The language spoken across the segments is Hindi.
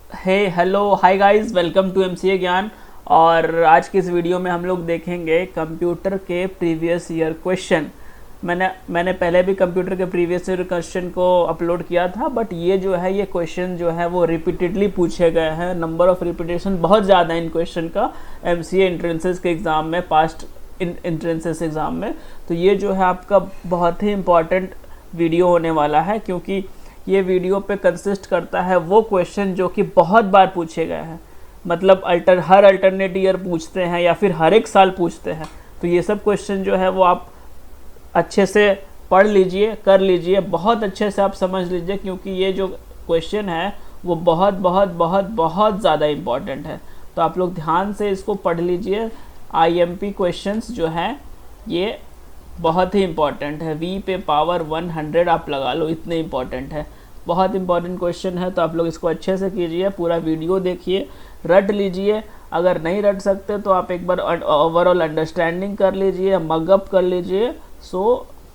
Hello hi guys, welcome to MCA Gyan. और आज की इस वीडियो में हम लोग देखेंगे कंप्यूटर के प्रीवियस ईयर क्वेश्चन। मैंने पहले भी कंप्यूटर के प्रीवियस ईयर क्वेश्चन को अपलोड किया था, बट ये जो है ये क्वेश्चन जो है वो रिपीटेडली पूछे गए हैं। नंबर ऑफ रिपीटेशन बहुत ज़्यादा है इन क्वेश्चन का एमसीए एंट्रेंसेस के एग्ज़ाम में, पास्ट एंट्रेंसेस एग्ज़ाम में। तो ये जो है आपका बहुत ही इम्पॉर्टेंट वीडियो होने वाला है, क्योंकि ये वीडियो पे कंसिस्ट करता है वो क्वेश्चन जो कि बहुत बार पूछे गए हैं। मतलब हर अल्टरनेट ईयर पूछते हैं या फिर हर एक साल पूछते हैं। तो ये सब क्वेश्चन जो है वो आप अच्छे से पढ़ लीजिए, कर लीजिए, बहुत अच्छे से आप समझ लीजिए, क्योंकि ये जो क्वेश्चन है वो बहुत बहुत बहुत बहुत ज़्यादा इम्पॉर्टेंट है। तो आप लोग ध्यान से इसको पढ़ लीजिए। आईएमपी क्वेश्चंस जो हैं ये बहुत ही इम्पॉर्टेंट है। वी पे पावर 100 आप लगा लो, इतने इम्पॉर्टेंट है। बहुत इंपॉर्टेंट क्वेश्चन है, तो आप लोग इसको अच्छे से कीजिए, पूरा वीडियो देखिए, रट लीजिए। अगर नहीं रट सकते तो आप एक बार ओवरऑल अंडरस्टैंडिंग कर लीजिए, मगअप कर लीजिए।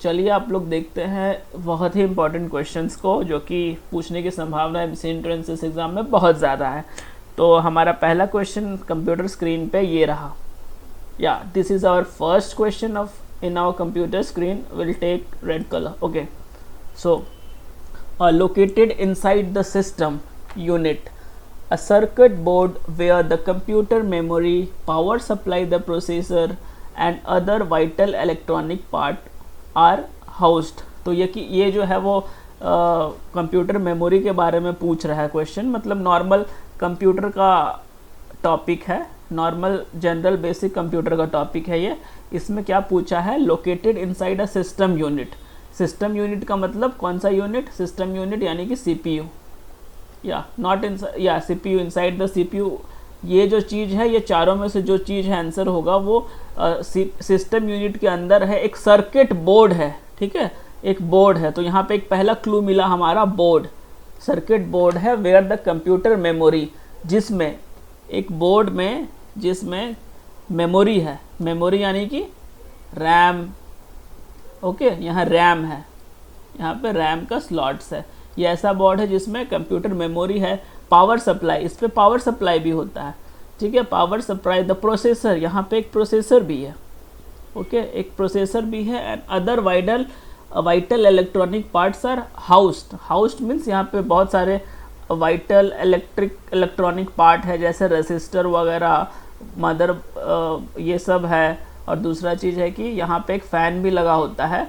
चलिए आप लोग देखते हैं बहुत ही इंपॉर्टेंट क्वेश्चंस को, जो कि पूछने की संभावना एमसीए एंट्रेंस एग्ज़ाम में बहुत ज़्यादा है। तो हमारा पहला क्वेश्चन कंप्यूटर स्क्रीन पे ये रहा। या this is our first question of in our computer screen. Will take red color. Okay, so located inside the system unit, a circuit board where the computer memory, power supply, the processor and other vital electronic part are housed. तो ये जो है वो कंप्यूटर मेमोरी के बारे में पूछ रहा है क्वेश्चन। मतलब नॉर्मल कंप्यूटर का टॉपिक है, नॉर्मल जनरल बेसिक कंप्यूटर का टॉपिक है ये। इसमें क्या पूछा है? Located inside a system unit. System unit का मतलब कौन सा यूनिट? सिस्टम यूनिट यानी कि सीपीयू, या नॉट इन या सीपीयू, इनसाइड द सीपीयू। ये जो चीज़ है, ये चारों में से जो चीज़ है आंसर होगा वो सिस्टम यूनिट के अंदर है। एक सर्किट बोर्ड है, ठीक है, एक बोर्ड है। तो यहाँ पे एक पहला क्लू मिला हमारा, बोर्ड, सर्किट बोर्ड है वेयर द कंप्यूटर मेमोरी, जिसमें एक बोर्ड में जिसमें मेमोरी है। मेमोरी यानी कि रैम। ओके, यहाँ रैम है, यहाँ पे रैम का स्लॉट्स है। ये ऐसा बोर्ड है जिसमें कंप्यूटर मेमोरी है। पावर सप्लाई, इस पे पावर सप्लाई भी होता है, ठीक है, पावर सप्लाई। द प्रोसेसर, यहाँ पे एक प्रोसेसर भी है। ओके, एक प्रोसेसर भी है। And other vital electronic parts are housed. Housed means यहाँ पे बहुत सारे वाइटल इलेक्ट्रॉनिक पार्ट है, जैसे रेसिस्टर वगैरह, मदर, ये सब है। और दूसरा चीज़ है कि यहाँ पे एक फ़ैन भी लगा होता है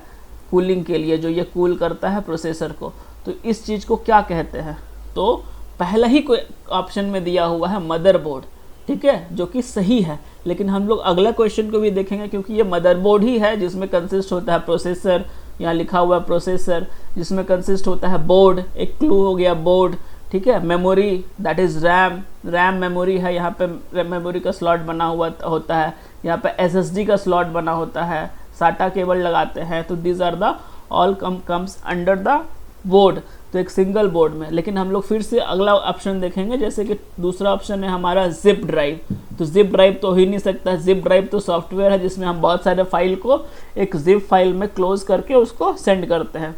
कूलिंग के लिए, जो ये कूल करता है प्रोसेसर को। तो इस चीज़ को क्या कहते हैं? तो पहला ही कोई ऑप्शन में दिया हुआ है मदरबोर्ड, ठीक है, जो कि सही है। लेकिन हम लोग अगला क्वेश्चन को भी देखेंगे, क्योंकि ये मदरबोर्ड ही है जिसमें कंसिस्ट होता है प्रोसेसर। यहाँ लिखा हुआ है प्रोसेसर, जिसमें कंसिस्ट होता है बोर्ड। एक क्लू हो गया बोर्ड, ठीक है। Memory that is RAM, RAM memory है। यहाँ पे मेमोरी का स्लॉट बना हुआ होता है। यहाँ पे एसएसडी का स्लॉट बना होता है, साटा केबल लगाते हैं। तो these are the all comes under the board. तो एक सिंगल बोर्ड में। लेकिन हम लोग फिर से अगला ऑप्शन देखेंगे, जैसे कि दूसरा ऑप्शन है हमारा जिप ड्राइव। तो जिप ड्राइव तो हो ही नहीं सकता। जिप ड्राइव तो सॉफ्टवेयर है जिसमें हम बहुत सारे फाइल को एक जिप फाइल में क्लोज करके उसको सेंड करते हैं।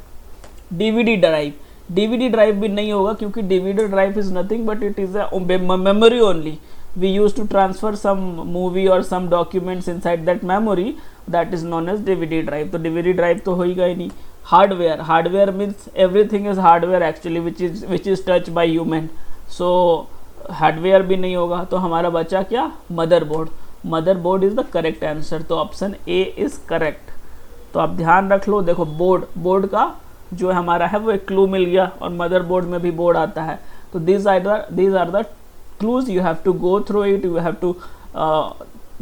डीवीडी ड्राइव, डीवीडी ड्राइव भी नहीं होगा, क्योंकि DVD drive is nothing but it is a memory only. We use to transfer some movie और some documents inside that memory, that is known as DVD drive. तो डीवीडी ड्राइव तो होगा ही नहीं। Hardware, hardware means everything is hardware actually which is touch by human. So hardware भी नहीं होगा। तो हमारा बचा क्या? Motherboard. Motherboard is the correct answer. तो ऑप्शन ए इज करेक्ट। तो आप ध्यान रख लो। देखो बोर्ड का जो हमारा है वो एक क्लू मिल गया, और मदरबोर्ड में भी बोर्ड आता है। तो these are the clues. You have to go through it. You have to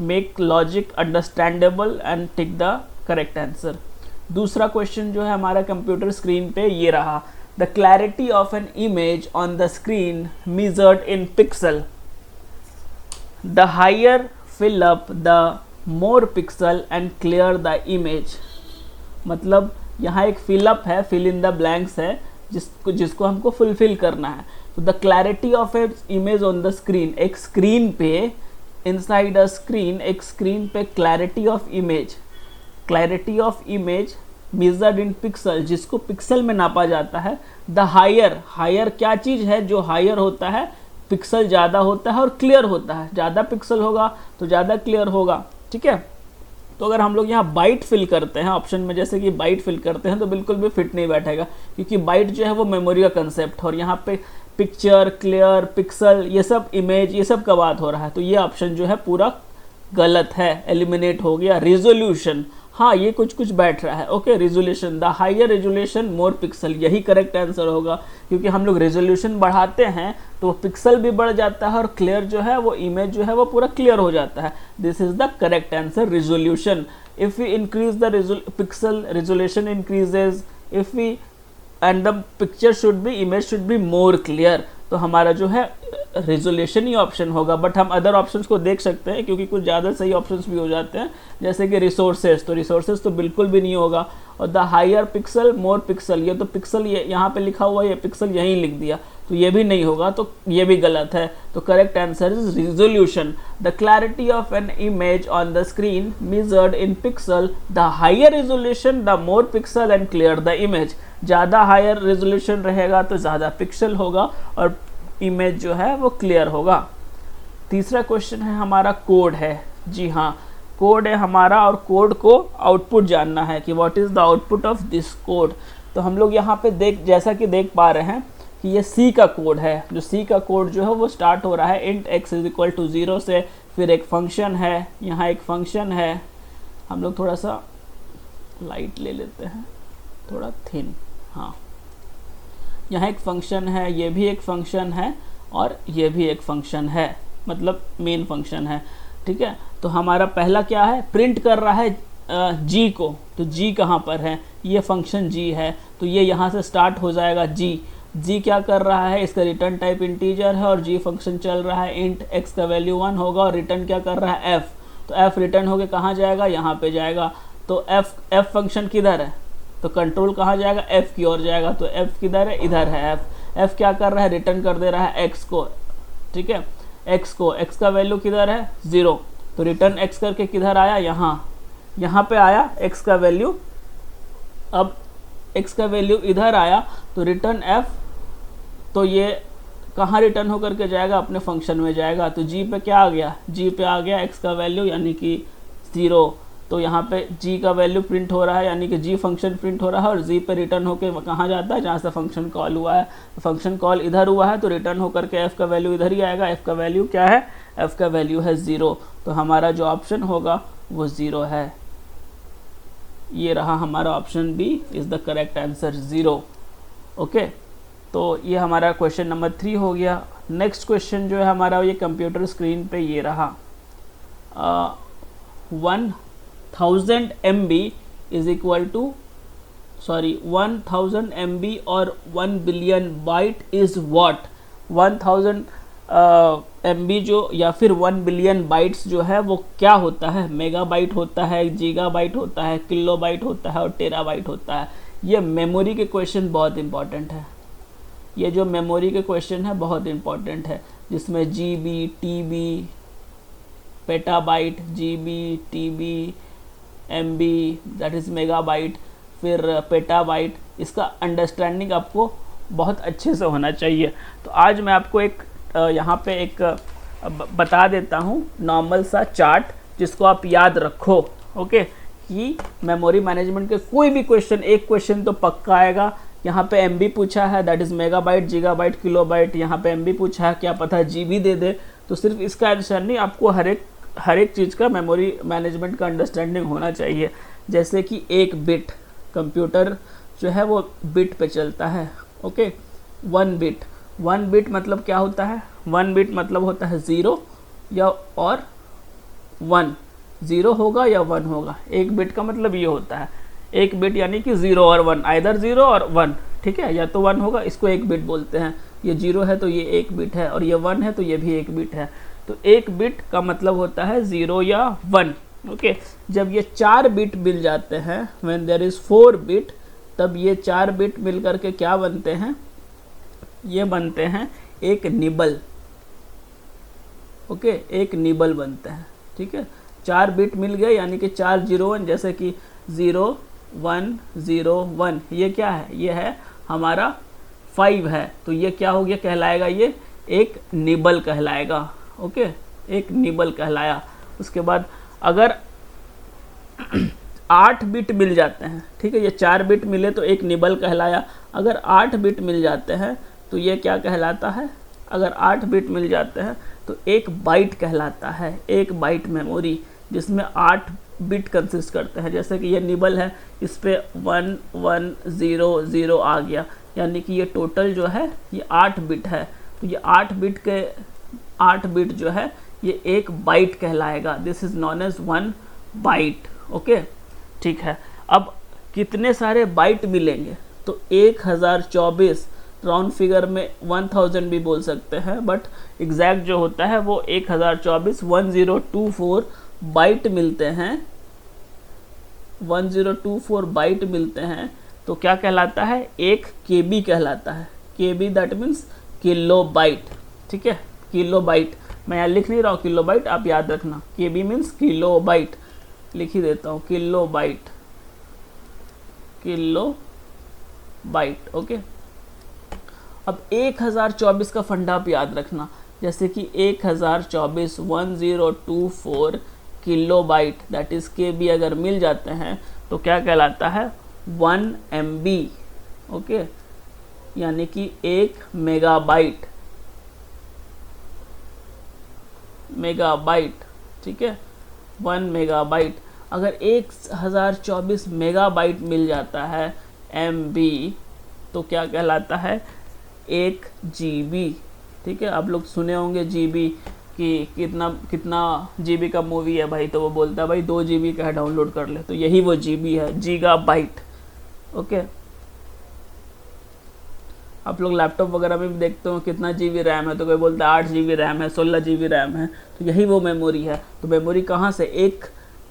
make logic understandable and take the correct answer. दूसरा क्वेश्चन जो है हमारा कंप्यूटर स्क्रीन पे ये रहा। The clarity of an image on the screen measured in pixel. The higher fill up, the more pixel and clear the image. मतलब यहाँ एक फिलअप है, फिल इन द ब्लैंक्स है, जिसको हमको फुलफिल करना है। तो the clarity of A image on the screen, एक स्क्रीन पे, इनसाइड अ स्क्रीन, एक स्क्रीन पे clarity of image, clarity of image measured in pixel, जिसको पिक्सल में नापा जाता है। द हायर, हायर क्या चीज़ है जो हायर होता है? पिक्सल ज़्यादा होता है और क्लियर होता है। ज़्यादा पिक्सल होगा तो ज़्यादा क्लियर होगा, ठीक है। तो अगर हम लोग यहाँ बाइट फिल करते हैं ऑप्शन में, जैसे कि बाइट फिल करते हैं, तो बिल्कुल भी फिट नहीं बैठेगा, क्योंकि बाइट जो है वो मेमोरी का कंसेप्ट, और यहाँ पे पिक्चर, क्लियर, पिक्सल, ये सब इमेज, ये सब का बात हो रहा है। तो ये ऑप्शन जो है पूरा गलत है, एलिमिनेट हो गया। रिजोल्यूशन, हाँ ये कुछ कुछ बैठ रहा है, okay. Resolution, the higher resolution more pixel, यही करेक्ट आंसर होगा, क्योंकि हम लोग रेजोल्यूशन बढ़ाते हैं तो पिक्सल भी बढ़ जाता है और क्लियर जो है वो इमेज जो है वो पूरा क्लियर हो जाता है। This is the correct answer, resolution. If we increase the pixel, resolution increases. If we and the picture should be, image should be more clear, तो हमारा जो है रेजोल्यूशन ही ऑप्शन होगा। बट हम अदर ऑप्शंस को देख सकते हैं, क्योंकि कुछ ज़्यादा सही ऑप्शंस भी हो जाते हैं, जैसे कि रिसोर्सेज, तो रिसोर्सेज तो बिल्कुल भी नहीं होगा। और the higher pixel more pixel, ये तो पिक्सल ये यहाँ पे लिखा हुआ है, ये पिक्सल यहीं लिख दिया, तो ये भी नहीं होगा, तो ये भी गलत है। तो correct answer is resolution. The clarity of an image on the screen measured in pixel, the higher resolution the more pixel and clear the image. ज़्यादा हायर रेजोल्यूशन रहेगा तो ज़्यादा पिक्सल होगा और इमेज जो है वो क्लियर होगा। तीसरा क्वेश्चन है हमारा कोड है, जी हाँ कोड है हमारा, और कोड को आउटपुट जानना है कि what is the output of this code. तो हम लोग यहाँ पे जैसा कि देख पा रहे हैं कि ये सी का कोड है, जो सी का कोड जो है वो स्टार्ट हो रहा है int x is equal to 0 से, फिर एक फंक्शन है, यहाँ एक फंक्शन है, हम लोग थोड़ा सा लाइट ले लेते हैं, थोड़ा थिन, हाँ यहाँ एक फंक्शन है, ये भी एक फंक्शन है और ये भी एक फंक्शन है, मतलब मेन फंक्शन है, ठीक है। तो हमारा पहला क्या है, प्रिंट कर रहा है जी को, तो जी कहाँ पर है, ये फंक्शन जी है, तो ये यहाँ से स्टार्ट हो जाएगा जी क्या कर रहा है, इसका रिटर्न टाइप इंटीजर है और जी फंक्शन चल रहा है, इंट x का वैल्यू 1 होगा और रिटर्न क्या कर रहा है f, तो f रिटर्न होके कहाँ जाएगा, यहाँ पे जाएगा। तो f फंक्शन किधर है, तो कंट्रोल कहाँ जाएगा, f की ओर जाएगा, तो f किधर है, इधर है f क्या कर रहा है, रिटर्न कर दे रहा है x को, ठीक है, x का वैल्यू किधर है 0, तो रिटर्न x करके किधर आया, यहाँ पे आया x का वैल्यू। अब x का वैल्यू इधर आया तो रिटर्न f, तो ये कहाँ रिटर्न होकर के जाएगा, अपने फंक्शन में जाएगा। तो g पे क्या आ गया, g पे आ गया x का वैल्यू यानी कि 0, तो यहाँ पे g का वैल्यू प्रिंट हो रहा है, यानी कि g फंक्शन प्रिंट हो रहा है, और g पे रिटर्न होके कहाँ जाता है, जहाँ से फंक्शन कॉल हुआ है। तो फंक्शन कॉल इधर हुआ है तो रिटर्न होकर के f का वैल्यू इधर ही आएगा, f का वैल्यू क्या है, f का वैल्यू है 0, तो हमारा जो ऑप्शन होगा वो 0 है। ये रहा हमारा option B is the correct answer 0, okay. तो ये हमारा क्वेश्चन नंबर 3 हो गया। नेक्स्ट क्वेश्चन जो है हमारा ये कंप्यूटर स्क्रीन पे ये रहा, 1000 MB is equal to 1000 MB और 1 billion byte is what. 1000 MB जो या फिर 1 बिलियन बाइट्स जो है वो क्या होता है, मेगाबाइट होता है, गीगाबाइट होता है, किलोबाइट होता है और टेराबाइट होता है। ये मेमोरी के क्वेश्चन बहुत इंपॉर्टेंट है, ये जो मेमोरी के क्वेश्चन है बहुत इंपॉर्टेंट है, जिसमें GB, TB, petabyte, GB, TB, MB that is megabyte, फिर पेटाबाइट, इसका अंडरस्टैंडिंग आपको बहुत अच्छे से होना चाहिए। तो आज मैं आपको एक यहाँ पे एक बता देता हूँ नॉर्मल सा चार्ट, जिसको आप याद रखो, ओके, कि मेमोरी मैनेजमेंट के कोई भी क्वेश्चन, एक क्वेश्चन तो पक्का आएगा। यहाँ पे MB पूछा है that is megabyte, gigabyte, kilobyte, यहाँ पे MB पूछा है, क्या पता GB दे दे। तो सिर्फ इसका आंसर नहीं, आपको हर एक चीज़ का मेमोरी मैनेजमेंट का अंडरस्टैंडिंग होना चाहिए। जैसे कि एक बिट, कंप्यूटर जो है वो बिट पे चलता है, ओके। 1 बिट मतलब क्या होता है, 1 बिट मतलब होता है 0 या और 1, 0 होगा या 1 होगा। एक बिट का मतलब ये होता है, एक बिट यानी कि 0 और 1, आइदर 0 और 1, ठीक है, या तो 1 होगा, इसको एक बिट बोलते हैं। ये 0 है तो ये एक बिट है, और ये 1 है तो ये भी एक बिट है। तो एक बिट का मतलब होता है 0 या 1, ओके। जब ये 4 बिट मिल जाते हैं, व्हेन देयर इज़ 4 बिट, तब ये 4 बिट मिल करके क्या बनते हैं, ये बनते हैं एक निबल, ओके, एक निबल बनते हैं, ठीक है। 4 बिट मिल गए यानी कि 4 0 1, जैसे कि 0 1 0 1, ये क्या है, ये है हमारा 5 है, तो ये क्या हो गया, कहलाएगा ये एक निबल कहलाएगा। ओके, एक निबल कहलाया। उसके बाद अगर 8 बिट मिल जाते हैं, ठीक है, ये 4 बिट मिले तो एक निबल कहलाया। अगर 8 बिट मिल जाते हैं तो ये क्या कहलाता है? अगर 8 बिट मिल जाते हैं तो एक बाइट कहलाता है। एक बाइट मेमोरी जिसमें 8 बिट कंसिस्ट करते हैं। जैसे कि ये निबल है, इस पे 1 1 0 0 आ गया, यानी कि ये टोटल जो है ये 8 बिट है। तो ये 8 बिट जो है ये एक बाइट कहलाएगा। This is known as 1 byte. Okay, ठीक है। अब कितने सारे बाइट मिलेंगे? तो 1024, राउंड फिगर में 1000 भी बोल सकते हैं, बट एग्जैक्ट जो होता है वो 1024 1024 बाइट मिलते हैं। 1024 बाइट मिलते हैं तो क्या कहलाता है? एक केबी कहलाता है। केबी दैट मीन्स किलो बाइट। ठीक है, किलो बाइट। मैं यहाँ लिख नहीं रहा हूँ किलो बाइट, आप याद रखना। केबी मीन्स किलो बाइट, लिख ही देता हूँ, kilo byte, kilo byte. Okay, अब 1024 का फंडा आप याद रखना। जैसे कि 1024 1024 किलो बाइट दैट इज केबी अगर मिल जाते हैं तो क्या कहलाता है? 1 MB। ओके, यानी कि 1 मेगाबाइट, मेगाबाइट। ठीक है, 1 मेगाबाइट। अगर 1024 मेगाबाइट मिल जाता है MB तो क्या कहलाता है? 1 GB। ठीक है, आप लोग सुने होंगे GB कि कितना GB का मूवी है भाई, तो वो बोलता है भाई 2 GB का है, डाउनलोड कर ले। तो यही वो GB है, गीगाबाइट। ओके, आप लोग लैपटॉप वगैरह में भी देखते हो कितना GB रैम है, तो कोई बोलता है 8 GB रैम है, 16 GB रैम है। तो यही वो मेमोरी है। तो मेमोरी कहाँ से? एक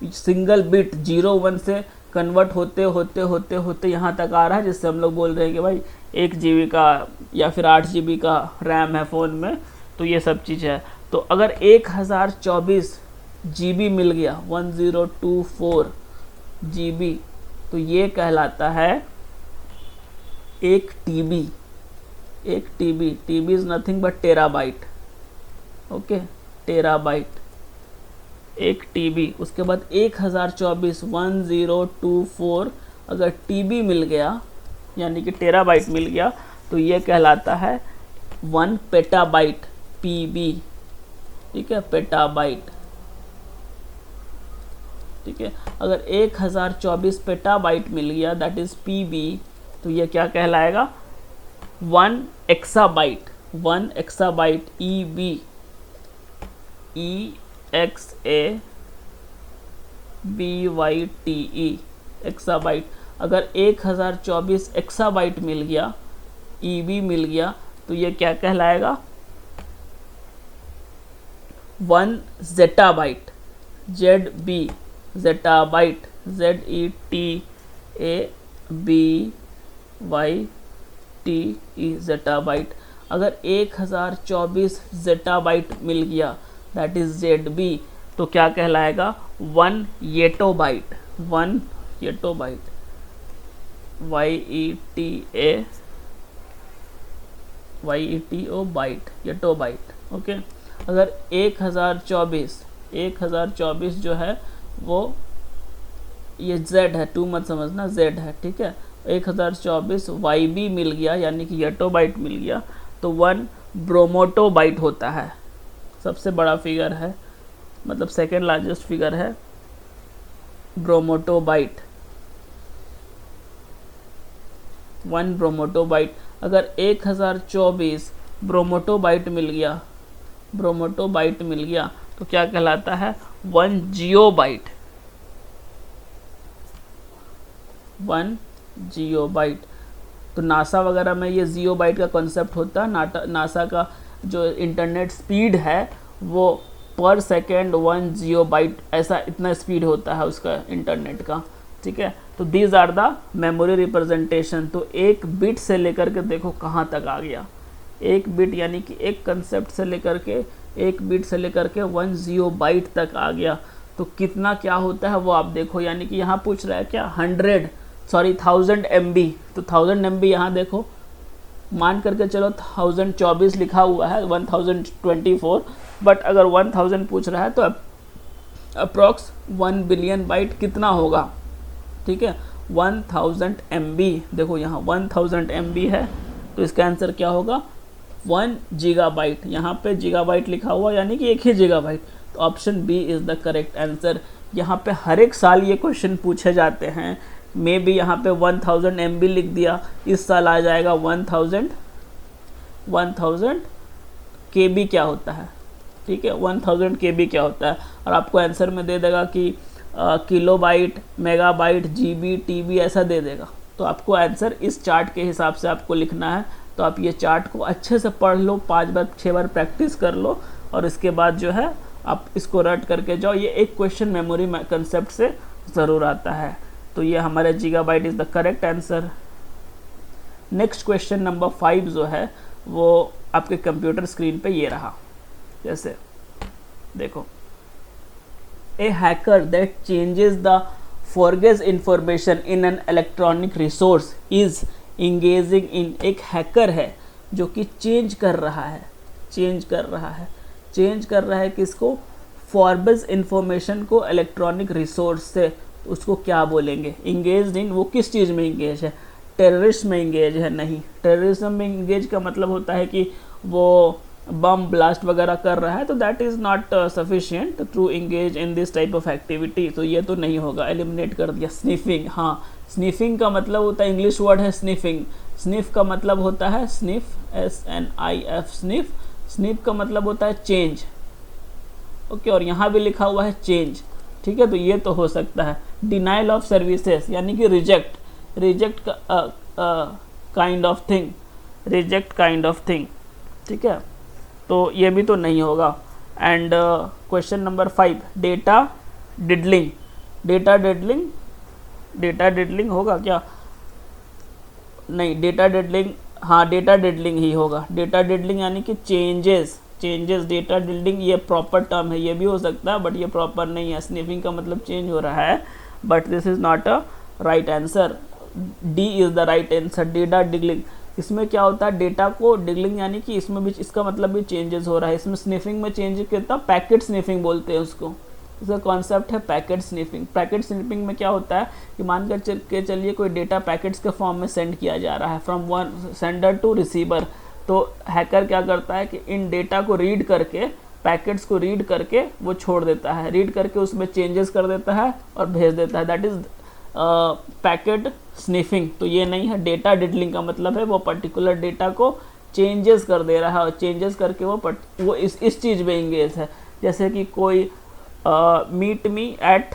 सिंगल बिट 0 1 से कन्वर्ट होते होते होते होते यहाँ तक आ रहा है, जिससे हम लोग बोल रहे हैं कि भाई 1 GB का या फिर 8 GB का रैम है फ़ोन में। तो ये सब चीज़ है। तो अगर 1024 GB मिल गया, 1024 GB, तो ये कहलाता है एक TB। एक TB is nothing but terabyte. Okay, terabyte, एक TB। उसके बाद 1024 1024 अगर TB मिल गया, यानी कि टेराबाइट मिल गया, तो ये कहलाता है 1 पेटाबाइट, PB। ठीक है, पेटाबाइट। ठीक है, अगर 1024 पेटाबाइट मिल गया दैट इज PB, तो ये क्या कहलाएगा? 1 exabyte, 1 exabyte, EB, EXABYTE, exabyte. अगर 1024 एक्साबाइट मिल गया, EB मिल गया, तो ये क्या कहलाएगा? 1 zettabyte, ZB, zettabyte, ZETABYTE, zettabyte. अगर 1024 जेटाबाइट मिल गया दैट इज ZB, तो क्या कहलाएगा? 1 येटोबाइट, 1 येटोबाइट, YETO बाइट, येटोबाइट। ओके, अगर 1024 जो है वो ये Z है, 2 मत समझना, Z है। ठीक है, 1024 YB मिल गया, यानी कि येटोबाइट मिल गया, तो 1 ब्रोमोटोबाइट होता है। सबसे बड़ा फिगर है, मतलब सेकेंड लार्जेस्ट फिगर है ब्रोमोटोबाइट, 1 ब्रोमोटोबाइट। अगर 1024 ब्रोमोटोबाइट मिल गया, ब्रोमोटोबाइट मिल गया, तो क्या कहलाता है? 1 जियोबाइट, 1 जियोबाइट। तो नासा वगैरह में ये जियोबाइट का कॉन्सेप्ट होता है। नासा का जो इंटरनेट स्पीड है वो पर सेकेंड 1 जियोबाइट, ऐसा इतना स्पीड होता है उसका इंटरनेट का। ठीक है, तो these are the memory representation. तो एक बिट से लेकर के देखो कहाँ तक आ गया। एक बिट यानी कि एक कंसेप्ट से लेकर के, एक बिट से लेकर के 1 जियोबाइट तक आ गया। तो कितना क्या होता है वो आप देखो। यानी कि यहाँ पूछ रहा है क्या? 1000 MB। तो 1000 MB यहाँ देखो, मान करके चलो 1024 लिखा हुआ है 1024, बट अगर 1000 पूछ रहा है तो अप्रॉक्स 1 बिलियन बाइट कितना होगा, ठीक है। 1000 MB, देखो यहाँ 1000 MB है, तो इसका आंसर क्या होगा 1 गीगाबाइट। यहाँ पे गीगाबाइट लिखा हुआ यानी कि 1 ही गीगाबाइट, तो option B is the correct answer. यहाँ पे हर एक साल ये क्वेश्चन पूछे जाते हैं, मे भी यहाँ पे 1000 MB लिख दिया, इस साल आ जाएगा 1000 KB क्या होता है, ठीक है, 1000 KB क्या होता है, और आपको आंसर में दे देगा कि किलोबाइट, मेगाबाइट, GB, TB ऐसा दे देगा। तो आपको आंसर इस चार्ट के हिसाब से आपको लिखना है। तो आप ये चार्ट को अच्छे से पढ़ लो, 5 बार 6 बार प्रैक्टिस कर लो, और इसके बाद जो है आप इसको रट करके जाओ। ये एक क्वेश्चन मेमोरी कंसेप्ट से ज़रूर आता है। तो ये हमारे gigabyte is the correct answer. Next question number 5 जो है वो आपके कंप्यूटर स्क्रीन पे ये रहा, जैसे देखो, a hacker that changes the forgets information in an electronic resource is engaging in, एक हैकर है जो कि चेंज कर रहा है किसको, फॉरगेट्स इंफॉर्मेशन को इलेक्ट्रॉनिक रिसोर्स से, तो उसको क्या बोलेंगे, इंगेज इन, वो किस चीज़ में इंगेज है, टेररिस्ट में इंगेज है, नहीं, टेररिज्म में इंगेज का मतलब होता है कि वो बम ब्लास्ट वगैरह कर रहा है, तो that is not sufficient to engage in this type of activity, तो ये तो नहीं होगा, एलिमिनेट कर दिया। स्निफिंग, हाँ, स्निफिंग का मतलब होता है, इंग्लिश वर्ड है स्निफिंग, स्निफ का मतलब होता है स्निफ, SNIF, स्निफ, स्निफ का मतलब होता है चेंज, ओके, और यहाँ भी लिखा हुआ है चेंज, ठीक है, तो ये तो हो सकता है। डिनाइल ऑफ सर्विसेज यानी कि रिजेक्ट काइंड ऑफ थिंग, ठीक है, तो ये भी तो नहीं होगा। एंड क्वेश्चन नंबर 5, डेटा डिडलिंग होगा क्या, नहीं, डेटा डिडलिंग ही होगा। डेटा डिडलिंग यानी कि चेंजेस, डेटा डिडलिंग ये प्रॉपर टर्म है, ये भी हो सकता है बट ये प्रॉपर नहीं है। स्निफिंग का मतलब चेंज हो रहा है, but this is not a right answer. D is the right answer, data diddling. इसमें क्या होता है, डेटा को डिडलिंग यानी कि इसमें भी, इसका मतलब भी चेंजेस हो रहा है। इसमें स्निफिंग में चेंज कितना, पैकेट स्निफिंग बोलते हैं उसको, इसका कॉन्सेप्ट है पैकेट स्निफिंग। पैकेट स्निफिंग में क्या होता है कि मान कर के चलिए कोई डेटा पैकेट्स के फॉर्म में सेंड किया जा रहा है from one sender to receiver, तो हैकर क्या करता है कि इन डेटा को रीड करके, पैकेट्स को रीड करके वो छोड़ देता है, रीड करके उसमें चेंजेस कर देता है और भेज देता है, दैट इज़ पैकेट स्निफिंग। तो ये नहीं है। डेटा डिडलिंग का मतलब है वो पर्टिकुलर डेटा को चेंजेस कर दे रहा है और चेंजेस करके वो इस चीज़ में इंगेज है। जैसे कि कोई मीट मी एट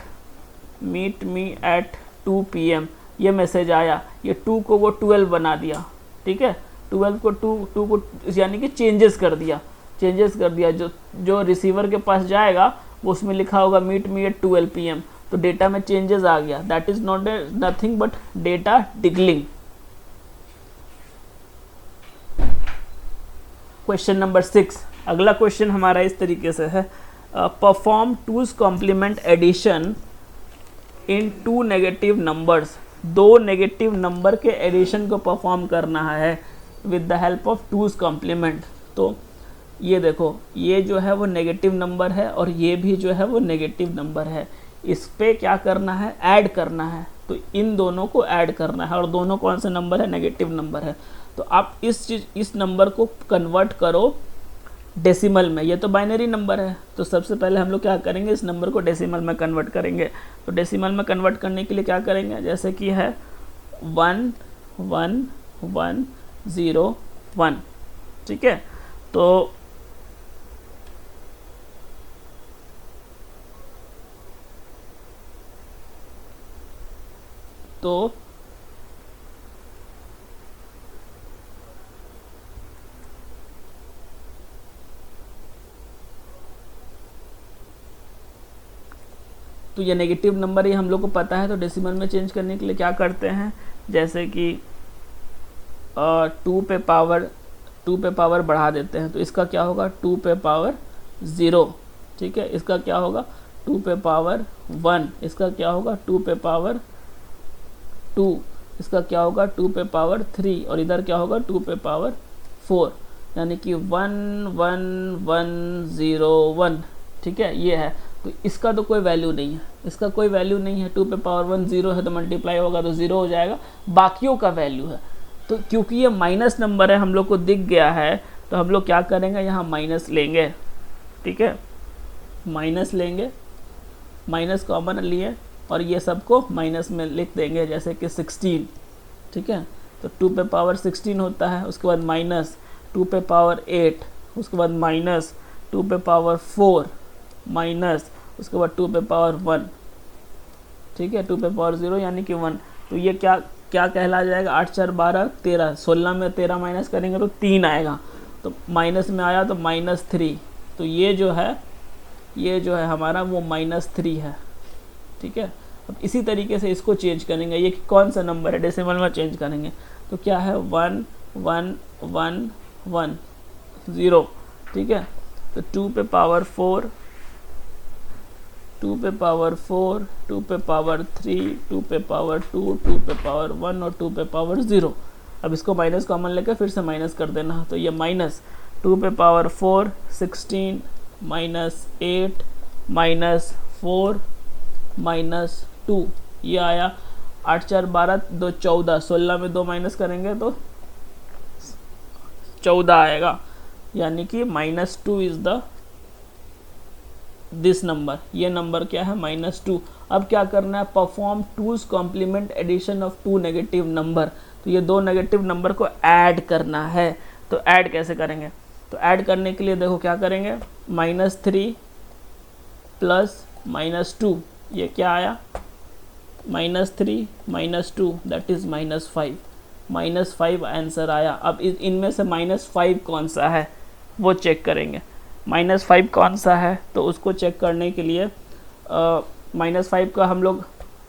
2 PM ये मैसेज आया, ये 2 को वो 12 बना दिया, ठीक है, 12 को 2 को यानी कि चेंजेस कर दिया, जो रिसीवर के पास जाएगा वो उसमें लिखा होगा मीट मी एट 12 PM, तो डेटा में चेंजेस आ गया, that is not nothing but data diddling. Question number 6, अगला क्वेश्चन हमारा इस तरीके से है, perform 2's complement addition in 2 negative numbers. 2 negative number के एडिशन को परफॉर्म करना है with the help of 2's complement. तो ये देखो, ये जो है वो नेगेटिव नंबर है और ये भी जो है वो नेगेटिव नंबर है, इस पे क्या करना है, ऐड करना है, तो इन दोनों को ऐड करना है, और दोनों कौन से नंबर है, नेगेटिव नंबर है। तो आप इस नंबर को कन्वर्ट करो डेसिमल में, ये तो बाइनरी नंबर है, तो सबसे पहले हम लोग क्या करेंगे, इस नंबर को डेसिमल में कन्वर्ट करेंगे। तो डेसिमल में कन्वर्ट करने के लिए क्या करेंगे, जैसे कि है 1 1 1 0 1, ठीक है, तो तो ये नेगेटिव नंबर ही हम लोग को पता है, तो डेसिमल में चेंज करने के लिए क्या करते हैं, जैसे कि 2 पे पावर बढ़ा देते हैं, तो इसका क्या होगा 2 पे पावर 0, ठीक है, इसका क्या होगा 2 पे पावर 1, इसका क्या होगा 2 पे पावर 2, इसका क्या होगा 2 पे पावर 3 और इधर क्या होगा 2 पे पावर 4, यानी कि 11101। ठीक है, ये है। तो इसका तो कोई वैल्यू नहीं है, इसका कोई वैल्यू नहीं है। 2 पे पावर 1 0 है तो मल्टीप्लाई होगा तो 0 हो जाएगा, बाकियों का वैल्यू है। तो क्योंकि ये माइनस नंबर है हम लोग को दिख गया है, तो हम लोग क्या करेंगे, यहाँ माइनस लेंगे। ठीक है, माइनस लेंगे, माइनस कॉमन लिए और ये सबको माइनस में लिख देंगे, जैसे कि 16। ठीक है, तो 2 पे पावर 16 होता है, उसके बाद माइनस 2 पे पावर 8, उसके बाद माइनस 2 पे पावर 4, माइनस उसके बाद 2 पे पावर 1। ठीक है, 2 पे पावर 0 यानी कि 1। तो ये क्या क्या कहला जाएगा, 8 4 12 13, 16 में 13 माइनस करेंगे तो 3 आएगा, तो माइनस में आया तो -3। तो ये जो है हमारा वो -3 है। ठीक है, अब इसी तरीके से इसको चेंज करेंगे, ये कौन सा नंबर है, डेसिमल में चेंज करेंगे तो क्या है 1 1 1 1 0। ठीक है, तो 2 पे पावर 4, 2 पे पावर 4, 2 पे पावर 3, 2 पे पावर 2, 2 पे पावर 1 और 2 पे पावर 0। अब इसको माइनस कॉमन लेकर फिर से माइनस कर देना, तो ये माइनस 2 पे पावर 4 16 -8 -4 -2, ये आया 8 4 12 2 14, 16 में 2 माइनस करेंगे तो 14 आएगा, यानी कि -2 इज द दिस नंबर। ये नंबर क्या है -2। अब क्या करना है, perform 2's complement addition of 2 negative number. तो ये 2 नेगेटिव नंबर को ऐड करना है, तो ऐड कैसे करेंगे, तो ऐड करने के लिए देखो क्या करेंगे, -3 प्लस -2, ये क्या आया -3 -2 दैट इज -5, -5 आंसर आया। अब इनमें से -5 कौन सा है वो चेक करेंगे, -5 कौन सा है, तो उसको चेक करने के लिए -5 का हम लोग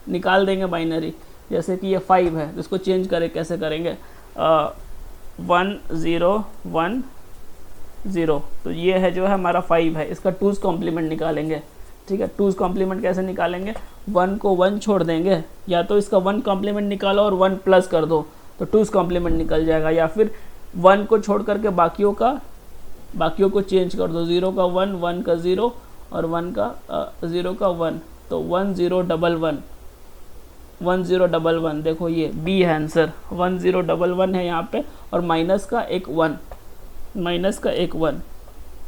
निकाल देंगे बाइनरी, जैसे कि ये 5 है तो इसको चेंज करें, कैसे करेंगे 1 0 1 0, तो ये है जो है हमारा 5 है, इसका 2's कॉम्प्लीमेंट निकालेंगे। ठीक है, 2's कॉम्प्लीमेंट कैसे निकालेंगे, 1 को 1 छोड़ देंगे, या तो इसका 1 कॉम्प्लीमेंट निकालो और 1 प्लस कर दो तो 2's कॉम्प्लीमेंट निकल जाएगा, या फिर 1 को छोड़ करके बाकियों को चेंज कर दो, 0 का 1 1 का 0 और 1 का 0 का 1, तो 1 0 1 1 1 0 1 1, देखो ये बी है आंसर, 1 0 1 1 है यहाँ पे, और माइनस का एक 1,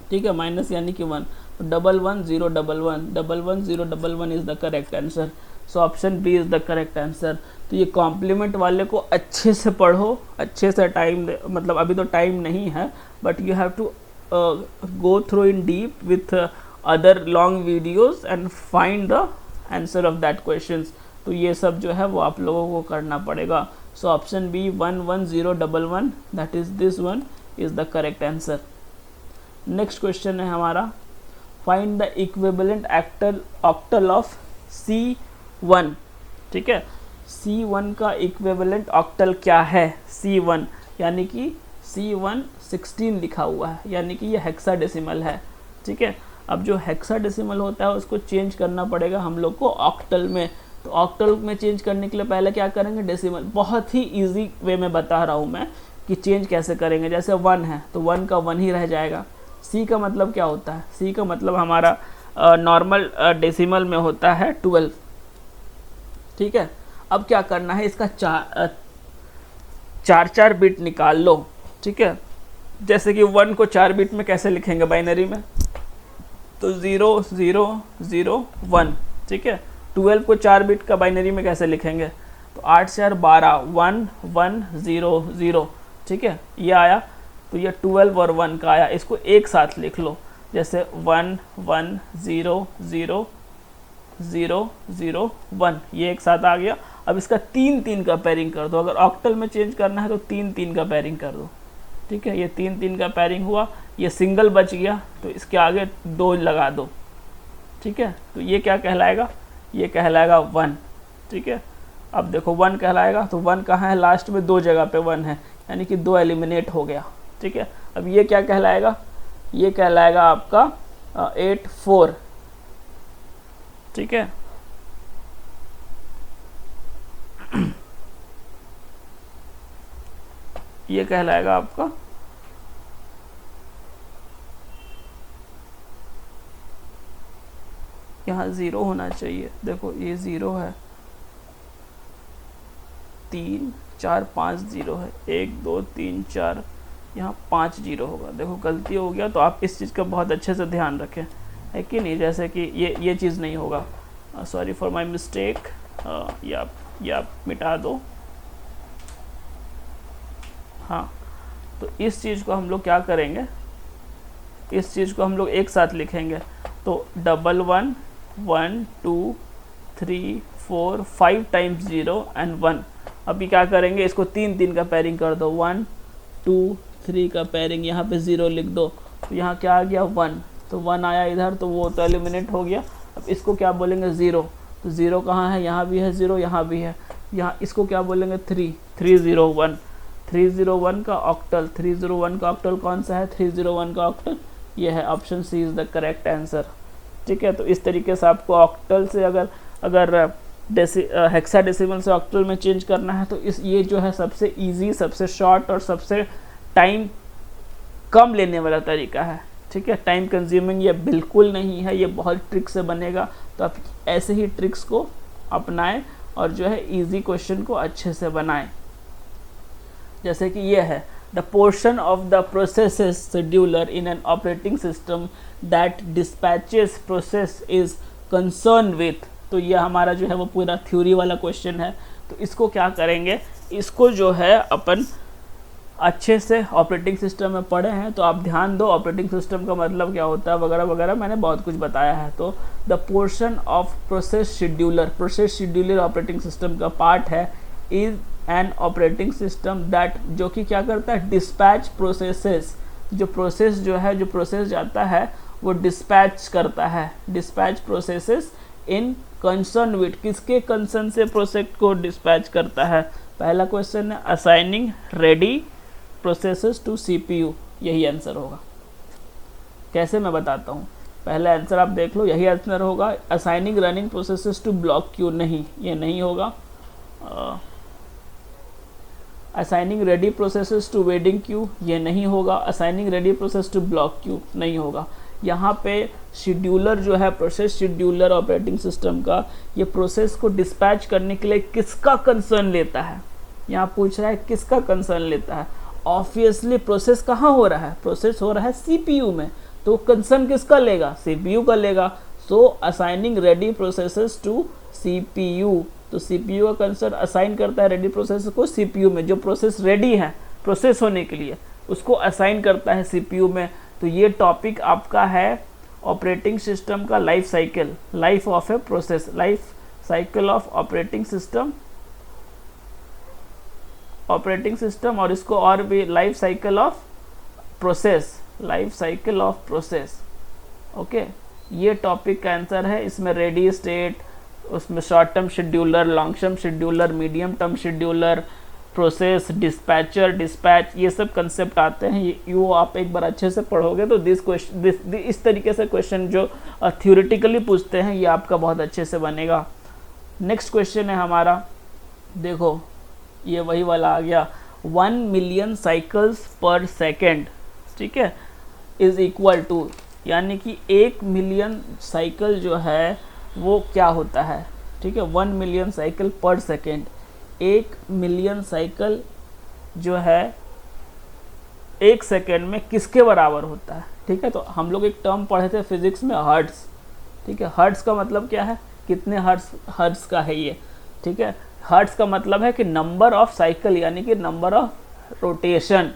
ठीक है, माइनस यानी कि 1, 1 1 0 1 1 1 1 0 1 1 is the correct answer. So option B is the correct answer. तो ये कॉम्प्लीमेंट वाले को अच्छे से पढ़ो, अच्छे से टाइम, मतलब अभी तो टाइम नहीं है, but you have to go through in deep with other long videos and find the answer of that questions। तो ये सब जो है वो आप लोगों को करना पड़ेगा। So option B 1 1 0 1 1 that is this one is the correct answer. Next question है हमारा, find the equivalent octal of C1। ठीक है, C1 का इक्विवेलेंट ऑक्टल क्या है, C1 यानी कि C1 16 लिखा हुआ है, यानी कि ये हेक्साडेसिमल है। ठीक है, अब जो हेक्साडेसिमल होता है उसको चेंज करना पड़ेगा हम लोग को ऑक्टल में। तो ऑक्टल में चेंज करने के लिए पहले क्या करेंगे, डेसिमल। बहुत ही इजी वे में बता रहा हूँ मैं कि चेंज कैसे करेंगे। जैसे 1 है तो 1 का 1 ही रह जाएगा। C का मतलब क्या होता है, C का मतलब हमारा नॉर्मल डेसिमल में होता है 12। ठीक है, अब क्या करना है, इसका 4 बिट निकाल लो। ठीक है, जैसे कि 1 को 4 बिट में कैसे लिखेंगे बाइनरी में, तो 0 0 0 1। ठीक है, 12 को 4 बिट का बाइनरी में कैसे लिखेंगे, तो 8 4 12 1 1 0 0। ठीक है, ये आया, तो ये 12 और 1 का आया, इसको एक साथ लिख लो, जैसे 1 1 0 0 0 0 1, ये एक साथ आ गया। अब इसका 3 3 का पेयरिंग कर दो, अगर ऑक्टल में चेंज करना है तो 3 3 का पेयरिंग कर दो। ठीक है, ये 3 3 का पेयरिंग हुआ, ये सिंगल बच गया तो इसके आगे 2 लगा दो। ठीक है, तो ये क्या कहलाएगा, ये कहलाएगा 1। ठीक है, अब देखो 1 कहलाएगा, तो 1 कहाँ है, लास्ट में 2 जगह पे 1 है, यानी कि 2 एलिमिनेट हो गया। ठीक है, अब ये क्या कहलाएगा, ये कहलाएगा आपका 8 4। ठीक है, ये कहलाएगा आपका यहाँ 0 होना चाहिए। देखो ये 0 है, 3 4 5 0 है, 1 2 3 4, यहाँ 5 0 होगा। देखो गलती हो गया, तो आप इस चीज़ का बहुत अच्छे से ध्यान रखें, है कि नहीं। जैसे कि ये चीज़ नहीं होगा, सॉरी फॉर माय मिस्टेक, ये आप मिटा दो। हाँ, तो इस चीज़ को हम लोग क्या करेंगे, इस चीज़ को हम लोग एक साथ लिखेंगे। तो 1 1 1 2 3 4 5 टाइम्स 0 एंड 1। अभी क्या करेंगे, इसको 3 3 का पेयरिंग कर दो, 1 2 3 का पेयरिंग, यहाँ पे 0 लिख दो। तो यहाँ क्या आ गया 1, तो 1 आया इधर, तो वो तो एलिमिनेट हो गया। अब इसको क्या बोलेंगे 0, तो 0 कहाँ है, यहाँ भी है 0, यहाँ भी है। यहाँ इसको क्या बोलेंगे 3 301, 301 का ऑक्टल, 301 का ऑक्टल कौन सा है, 301 का ऑक्टल ये है। Option C is the correct answer. ठीक है, तो इस तरीके से आपको ऑक्टल से अगर हेक्साडेसिमल से ऑक्टल में चेंज करना है, तो ये जो है सबसे इजी, सबसे शॉर्ट और सबसे टाइम कम लेने वाला तरीका है। ठीक है, टाइम कंज्यूमिंग ये बिल्कुल नहीं है, ये बहुत ट्रिक से बनेगा। तो आप ऐसे ही ट्रिक्स को अपनाएं और जो है इजी क्वेश्चन को अच्छे से बनाएं। जैसे कि ये है, the portion of the process scheduler in an operating system that dispatches process is concern with. तो ये हमारा जो है वो पूरा थ्योरी वाला क्वेश्चन है। तो इसको क्या करेंगे, इसको जो है अपन अच्छे से ऑपरेटिंग सिस्टम में पढ़े हैं, तो आप ध्यान दो ऑपरेटिंग सिस्टम का मतलब क्या होता है वगैरह वगैरह, मैंने बहुत कुछ बताया है। तो the portion of process scheduler operating system का पार्ट है, is an operating system that, जो कि क्या करता है, डिस्पैच प्रोसेसेस, जो प्रोसेस जाता है वो डिस्पैच करता है, dispatch processes in concern with, किसके कंसर्न से प्रोसेस को डिस्पैच करता है। पहला क्वेश्चन है assigning ready processes to CPU, यही आंसर होगा। कैसे मैं बताता हूँ, पहला आंसर आप देख लो, यही आंसर होगा। Assigning running processes to block queue, नहीं, ये नहीं होगा। Assigning ready processes to waiting queue, ये नहीं होगा। Assigning ready process to block queue, नहीं होगा। यहाँ पे शेड्यूलर जो है, प्रोसेस शेड्यूलर ऑपरेटिंग सिस्टम का, ये प्रोसेस को डिस्पैच करने के लिए किसका कंसर्न लेता है, यहाँ पूछ रहा है किसका कंसर्न लेता है। ऑब्वियसली प्रोसेस कहाँ हो रहा है, प्रोसेस हो रहा है सीपीयू में, तो कंसर्न किसका लेगा, सीपीयू का लेगा। So assigning ready processes to CPU, तो सीपीयू का कंसर्न असाइन करता है रेडी प्रोसेस को सीपीयू में, जो प्रोसेस रेडी है प्रोसेस होने के लिए उसको असाइन करता है सीपीयू में। तो ये टॉपिक आपका है ऑपरेटिंग सिस्टम का life cycle, life of a process, life cycle of operating system, और इसको और भी life cycle of process, okay. ये टॉपिक का आंसर है। इसमें रेडी स्टेट, उसमें short term scheduler, long term scheduler, medium term scheduler, process, dispatcher, dispatch, ये सब कंसेप्ट आते हैं। ये आप एक बार अच्छे से पढ़ोगे तो इस तरीके से क्वेश्चन जो थ्योरेटिकली पूछते हैं ये आपका बहुत अच्छे से बनेगा। नेक्स्ट क्वेश्चन है हमारा, देखो ये वही वाला आ गया, 1 मिलियन साइकिल्स पर सेकेंड, ठीक है, इज इक्वल टू, यानी कि 1 मिलियन साइकिल जो है वो क्या होता है, ठीक है, 1 million cycle per second. 1 million cycle जो है 1 सेकेंड में किसके बराबर होता है, ठीक है। तो हम लोग एक टर्म पढ़े थे फिजिक्स में, हर्ट्स, ठीक है। हर्ट्स का मतलब क्या है, कितने हर्ट्स का है ये, ठीक है। हर्ट्स का मतलब है कि नंबर ऑफ साइकिल, यानी कि number of rotation,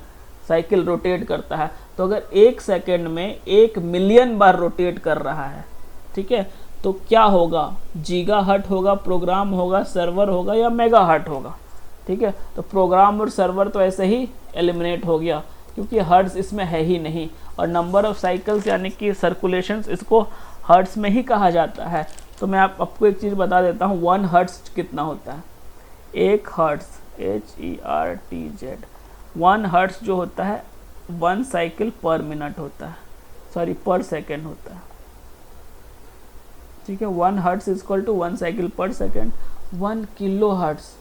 cycle rotate करता है। तो अगर 1 सेकेंड में 1 मिलियन बार रोटेट कर रहा है, ठीक है, तो क्या होगा, गीगा हर्ट होगा, प्रोग्राम होगा, सर्वर होगा, या मेगा हर्ट होगा, ठीक है। तो प्रोग्राम और सर्वर तो ऐसे ही एलिमिनेट हो गया क्योंकि हर्ट्स इसमें है ही नहीं, और नंबर ऑफ साइकिल्स यानी कि सर्कुलेशंस, इसको हर्ट्स में ही कहा जाता है। तो मैं आपको एक चीज़ बता देता हूँ, 1 हर्ट्स कितना होता है, 1 हर्ट्स, HERTZ, 1 हर्ट्स जो होता है 1 साइकिल पर मिनट होता है, सॉरी पर सेकेंड होता है, ठीक है। 1 hertz is equal to 1 cycle per second. 1 kilo hertz,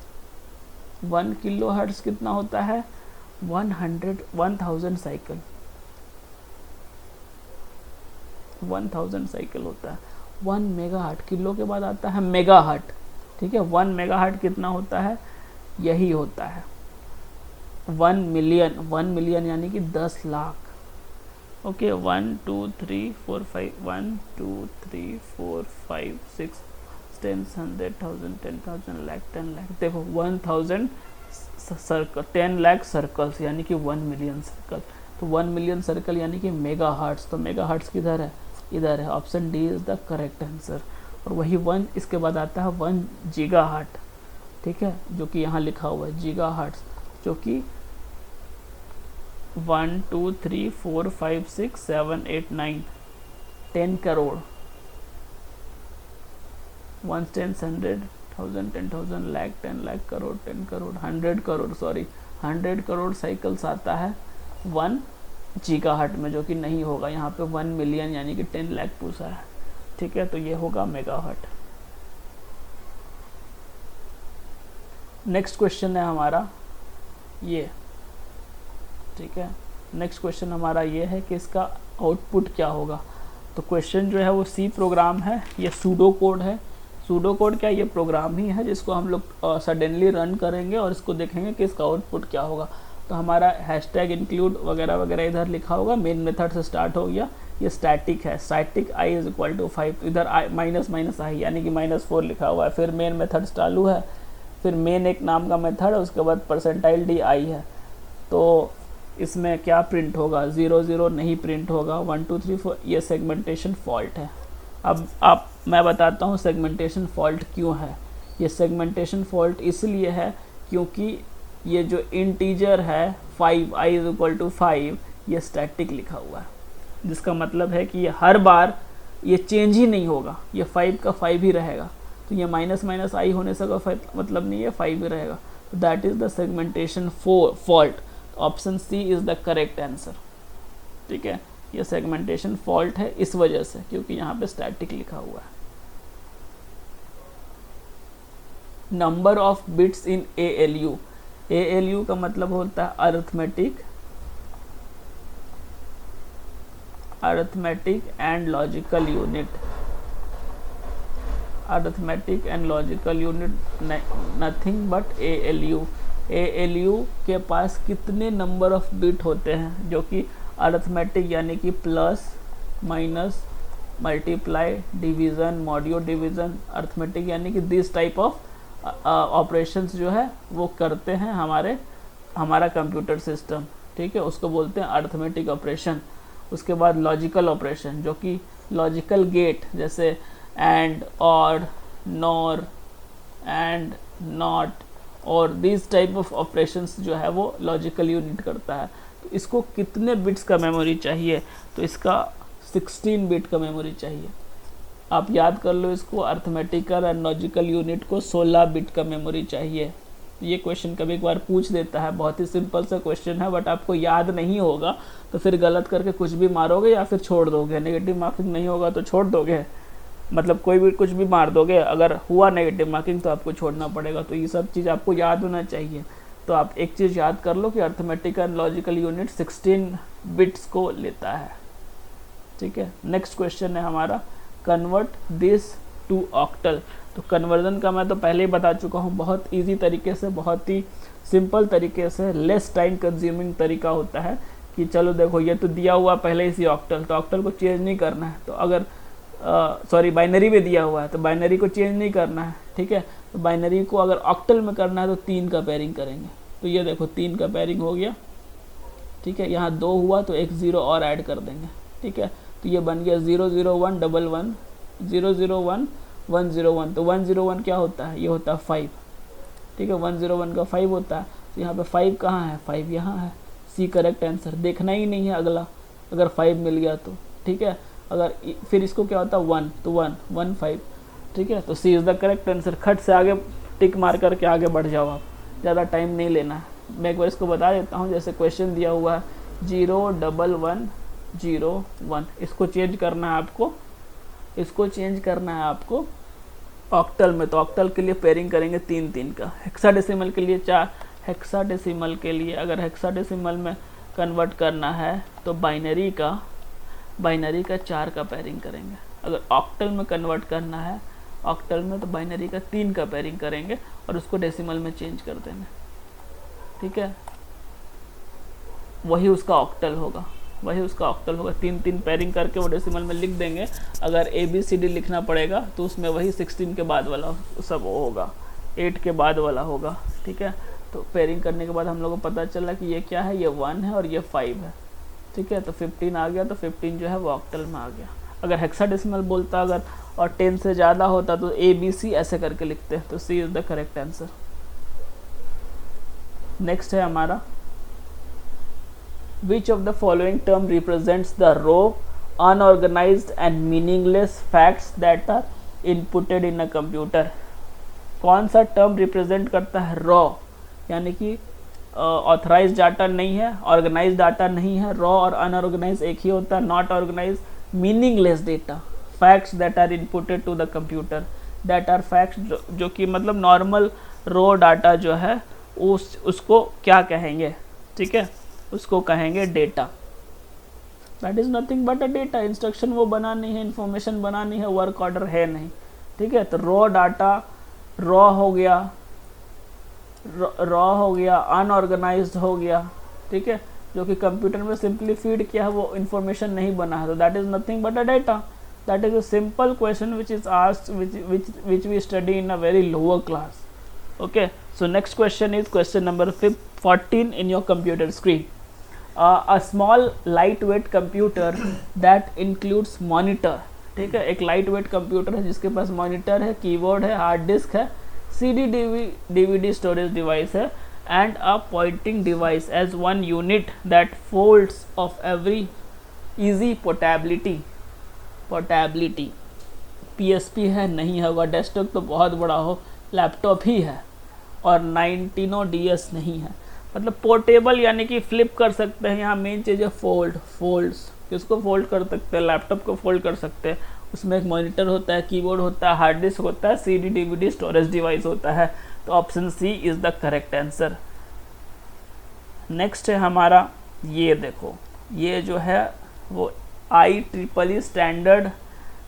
1 kilo hertz कितना होता है, 1000 साइकिल, 1000 साइकिल होता है। 1 मेगाहर्ट, किलो के बाद आता है मेगाहर्ट, ठीक है। 1 मेगाहर्ट कितना होता है, यही होता है 1 मिलियन। 1 मिलियन यानी कि 10 लाख। ओके 1 2 3 4 5 1 2 3 4 5 6 10 100,000 10,000 लाख 10 लाख। देखो 1000 सर्कल, 10 लाख सर्कल्स यानी कि 1 मिलियन सर्कल। तो 1 मिलियन सर्कल यानी कि मेगा हार्ट्स। तो मेगा हार्ट्स किधर है, इधर है। Option D is the correct answer. और वही 1 इसके बाद आता है 1 गीगा हार्ट, ठीक है, जो कि यहाँ लिखा हुआ है गीगा हार्ट्स, जो कि 1 2 3 4 5 6 7 8 9 10 करोड़ 1 10 100,000 10,000 लाख 10 लाख करोड़ 10 करोड़ 100 करोड़ 100 करोड़ साइकिल्स आता है 1 गीगाहर्ट में, जो कि नहीं होगा। यहाँ पे 1 मिलियन यानी कि 10 लाख पूछा है, ठीक है। तो ये होगा मेगाहर्ट। नेक्स्ट क्वेश्चन है हमारा ये, ठीक है। नेक्स्ट क्वेश्चन हमारा ये है कि इसका आउटपुट क्या होगा। तो क्वेश्चन जो है वो सी प्रोग्राम है, ये सूडो कोड है। सूडो कोड क्या, ये प्रोग्राम ही है जिसको हम लोग सडनली रन करेंगे और इसको देखेंगे कि इसका आउटपुट क्या होगा। तो हमारा हैशटैग इंक्लूड वगैरह वगैरह इधर लिखा होगा, मेन मेथड से स्टार्ट हो गया। ये स्टैटिक है, static I is equal to 5, इधर आई माइनस माइनस आई यानी कि -4 लिखा हुआ है। फिर मेन मेथड चालू है, फिर मेन एक नाम का मेथड है, उसके बाद परसेंटाइल डी आई है। तो इसमें क्या प्रिंट होगा, 0 0 नहीं प्रिंट होगा, 1 2 3 4 ये सेगमेंटेशन फॉल्ट है। अब मैं बताता हूँ सेगमेंटेशन फॉल्ट क्यों है। ये सेगमेंटेशन फॉल्ट इसलिए है क्योंकि ये जो इंटीजर है 5 i इज इक्वल टू 5, ये स्टैटिक लिखा हुआ है, जिसका मतलब है कि ये हर बार ये चेंज ही नहीं होगा, ये 5 का 5 ही रहेगा। तो ये माइनस माइनस आई होने से का मतलब नहीं है, 5 ही रहेगा। That is the segmentation fault. Option C is the correct answer, ठीक है। ये सेगमेंटेशन फॉल्ट है इस वजह से, क्योंकि यहाँ पे स्टैटिक लिखा हुआ है। Number of bits in ALU, ALU का मतलब होता है arithmetic and logical unit. Arithmetic and logical unit nothing but ALU। ALU के पास कितने नंबर ऑफ बिट होते हैं, जो कि अरिथमेटिक यानी कि plus minus multiply division module division, arithmetic यानी कि दिस टाइप ऑफ ऑपरेशंस जो है वो करते हैं हमारा कंप्यूटर सिस्टम, ठीक है। उसको बोलते हैं अरिथमेटिक ऑपरेशन। उसके बाद लॉजिकल ऑपरेशन, जो कि लॉजिकल गेट जैसे एंड, और, नॉर, एंड, नॉट और दिस टाइप ऑफ ऑपरेशंस जो है वो लॉजिकल यूनिट करता है। तो इसको कितने बिट्स का मेमोरी चाहिए, तो इसका 16 बिट का मेमोरी चाहिए। आप याद कर लो इसको, अरिथमेटिकल एंड लॉजिकल यूनिट को 16 बिट का मेमोरी चाहिए। ये क्वेश्चन कभी एक बार पूछ देता है, बहुत ही सिंपल सा क्वेश्चन है, बट आपको याद नहीं होगा तो फिर गलत करके कुछ भी मारोगे या फिर छोड़ दोगे। नेगेटिव मार्किंग नहीं होगा तो छोड़ दोगे, मतलब कोई भी कुछ भी मार दोगे, अगर हुआ नेगेटिव मार्किंग तो आपको छोड़ना पड़ेगा। तो ये सब चीज़ आपको याद होना चाहिए। तो आप एक चीज़ याद कर लो कि arithmetic and logical unit 16 bits को लेता है, ठीक है। नेक्स्ट क्वेश्चन है हमारा, कन्वर्ट दिस टू ऑक्टल। तो कन्वर्जन का मैं तो पहले ही बता चुका हूँ, बहुत इजी तरीके से, बहुत ही सिंपल तरीके से, लेस टाइम कंज्यूमिंग तरीका होता है कि चलो देखो ये तो दिया हुआ पहले इसी ऑक्टल, तो ऑक्टल को चेंज नहीं करना है। तो अगर बाइनरी में दिया हुआ है तो बाइनरी को चेंज नहीं करना है, ठीक है। तो बाइनरी को अगर ऑक्टल में करना है तो 3 का पेयरिंग करेंगे। तो ये देखो 3 का पेयरिंग हो गया, ठीक है। यहाँ 2 हुआ तो एक 0 और ऐड कर देंगे, ठीक है। तो ये बन गया 001 11 001 101। तो 101 क्या होता है, ये होता है 5, ठीक है। 101 का 5 होता है। तो यहाँ पे 5 कहाँ है, 5 यहाँ है। सी करेक्ट आंसर, देखना ही नहीं है अगला, अगर 5 मिल गया तो, ठीक है। अगर फिर इसको क्या होता है 1, तो 1 1 5, ठीक है। तो सी इज़ द करेक्ट आंसर। खट से आगे टिक मार करके आगे बढ़ जाओ आप, ज़्यादा टाइम नहीं लेना है। मैं एक बार इसको बता देता हूँ, जैसे क्वेश्चन दिया हुआ है 01101, इसको चेंज करना है आपको, इसको चेंज करना है आपको ऑक्टल में। तो ऑक्टल के लिए पेयरिंग करेंगे 3 3 का, हेक्साडेसिमल के लिए हेक्साडेसिमल के लिए अगर हेक्साडेसिमल में कन्वर्ट करना है तो बाइनरी का 4 का पेयरिंग करेंगे। अगर ऑक्टल में कन्वर्ट करना है ऑक्टल में तो बाइनरी का 3 का पेयरिंग करेंगे और उसको डेसिमल में चेंज कर देंगे। ठीक है, वही उसका ऑक्टल होगा 3 पेयरिंग करके वो डेसिमल में लिख देंगे। अगर ABCD लिखना पड़ेगा तो उसमें वही 16 के बाद वाला सब वो होगा, 8 के बाद वाला होगा। ठीक है, तो पेयरिंग करने के बाद हम लोगों को पता चला कि ये क्या है, ये 1 है और ये 5 है। ठीक है, तो 15 आ गया, तो 15 जो है वो ऑक्टल में आ गया। अगर हेक्साडेसिमल बोलता अगर और 10 से ज़्यादा होता तो ABC ऐसे करके लिखते हैं, तो C is the correct answer. Next है हमारा, Which of the following term represents the raw, unorganized and meaningless facts that are inputted in a computer? कौन सा टर्म रिप्रेजेंट करता है रॉ, यानी कि ऑथराइज डाटा नहीं है, ऑर्गेनाइज डाटा नहीं है, रॉ और अनऑर्गेनाइज एक ही होता है, not organise, meaningless data, facts that are inputted to the computer, that are facts जो कि मतलब नॉर्मल रॉ डाटा जो है उसको क्या कहेंगे? ठीक है, उसको कहेंगे data. That is nothing but a data. Instruction वो बनानी है, इंफॉर्मेशन बनानी है, वर्क ऑर्डर है नहीं। ठीक है, तो रॉ डाटा रॉ हो गया, अनऑर्गेनाइज्ड हो गया। ठीक है, जो कि कंप्यूटर में सिंपली फीड किया है, वो इंफॉर्मेशन नहीं बना है, तो that is nothing but a data. That is a simple question which is asked which we study in a very lower class. Okay, so next question is question number 14 in your computer screen. A small lightweight computer that includes monitor. ठीक है, एक lightweight computer है जिसके पास monitor है, कीबोर्ड है, हार्ड डिस्क है, CD DVD storage device है, and a pointing device as one unit that folds of every easy portability. PSP है, नहीं होगा, डेस्कटॉप तो बहुत बड़ा हो, लैपटॉप ही है, और 19 DS नहीं है। मतलब पोर्टेबल यानी कि फ्लिप कर सकते हैं। यहाँ मेन चीज़ है फोल्ड्स, किसको फोल्ड कर सकते हैं? लैपटॉप को फोल्ड कर सकते हैं। उसमें एक मॉनिटर होता है, कीबोर्ड होता है, हार्ड डिस्क होता है, CD DVD स्टोरेज डिवाइस होता है। तो option C is the correct answer. Next है हमारा, ये देखो, ये जो है वो IEEE स्टैंडर्ड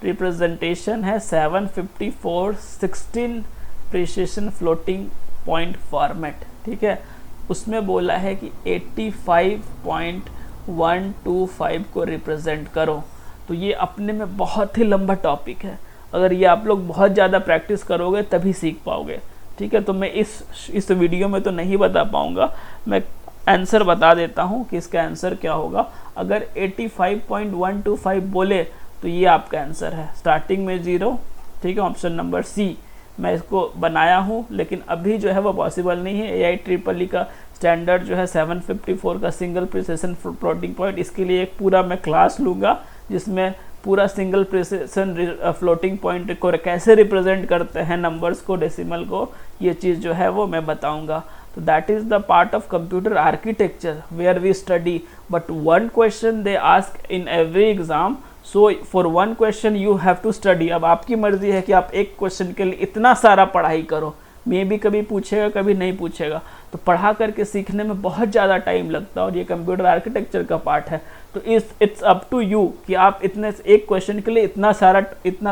रिप्रेजेंटेशन है 754 16 प्रिसिशन फ्लोटिंग पॉइंट फॉर्मेट। ठीक है, उसमें बोला है कि 85.125 को रिप्रेजेंट करो। तो ये अपने में बहुत ही लंबा टॉपिक है, अगर ये आप लोग बहुत ज़्यादा प्रैक्टिस करोगे तभी सीख पाओगे। ठीक है, तो मैं इस वीडियो में तो नहीं बता पाऊँगा, मैं आंसर बता देता हूँ कि इसका आंसर क्या होगा। अगर 85.125 बोले तो ये आपका आंसर है, स्टार्टिंग में 0। ठीक है, ऑप्शन नंबर C। मैं इसको बनाया हूँ लेकिन अभी जो है वो पॉसिबल नहीं है। IEEE का स्टैंडर्ड जो है 754 का सिंगल प्रिसिशन फ्लोटिंग पॉइंट, इसके लिए एक पूरा मैं क्लास लूँगा जिसमें पूरा सिंगल प्रिसिशन फ्लोटिंग पॉइंट को कैसे रिप्रेजेंट करते हैं, नंबर्स को, डेसिमल को, ये चीज़ जो है वो मैं बताऊँगा। तो that is the part of computer architecture where we study, but one question they ask in every exam, so for one question you have to study. अब आपकी मर्जी है कि आप एक क्वेश्चन के लिए इतना सारा पढ़ाई करो, मे भी कभी पूछेगा कभी नहीं पूछेगा, तो पढ़ा करके सीखने में बहुत ज़्यादा टाइम लगता है और ये कंप्यूटर आर्किटेक्चर का पार्ट है। तो इट्स अप टू यू कि आप इतने एक क्वेश्चन के लिए इतना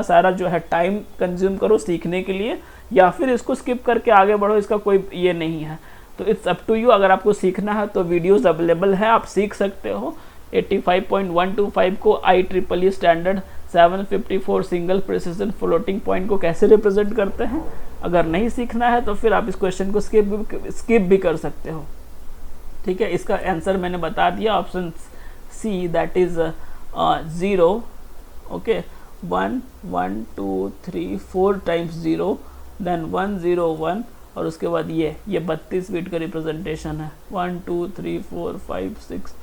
सारा जो है टाइम कंज्यूम करो सीखने के लिए, या फिर इसको स्किप करके आगे बढ़ो, इसका कोई ये नहीं है। तो इट्स अप टू यू। अगर आपको सीखना है तो वीडियोज़ अवेलेबल है, आप सीख सकते हो। 85.125 को IEEE standard 754 single precision floating point को कैसे रिप्रेजेंट करते हैं, अगर नहीं सीखना है तो फिर आप इस क्वेश्चन को स्किप भी कर सकते हो। ठीक है, इसका आंसर मैंने बता दिया, option C, that is 0। Okay, 1 1 2 3 4 times 0, then 1 0 1, और उसके बाद ये 32 बिट का रिप्रेजेंटेशन है। 1 2 3 4 5 6